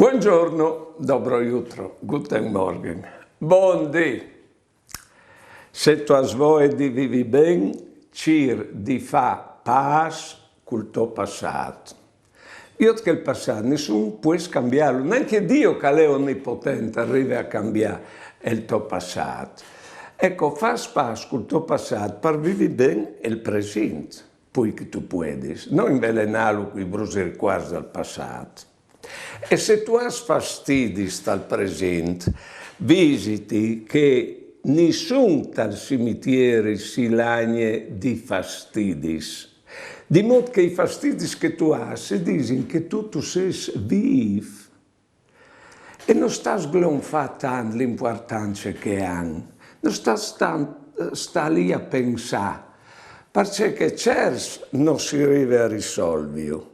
Buongiorno, dobro jutro, guten Morgen, buondì. Se tu vuoi di vivi ben, cir di fa pas col tuo passato. Io che il passato, nessuno può cambiarlo, neanche Dio che è onnipotente arriva a cambiare il tuo passato. Ecco, fa pas col tuo passato per vivi ben il presente, poi che tu puoi, non invelenarlo con i brusi quasi del passato. E se tu hai fastidi dal presente, visiti che nessun tal cimetiere si lagne di fastidis. Di modo che i fastidis che tu hai si dicono che tu sei vivo e non stai sglonfando l'importanza che hanno, non sta lì a pensare, perché certo non si arriva a risolvere.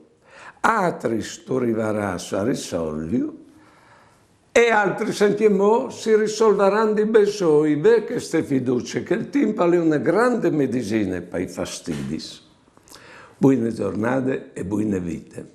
Altri tu arriverai a risolvere e altri sentiamo si risolveranno di besoi. Beh, che ste fiducia che il tempo è una grande medicina per i fastidi. Buone giornate e buone vite.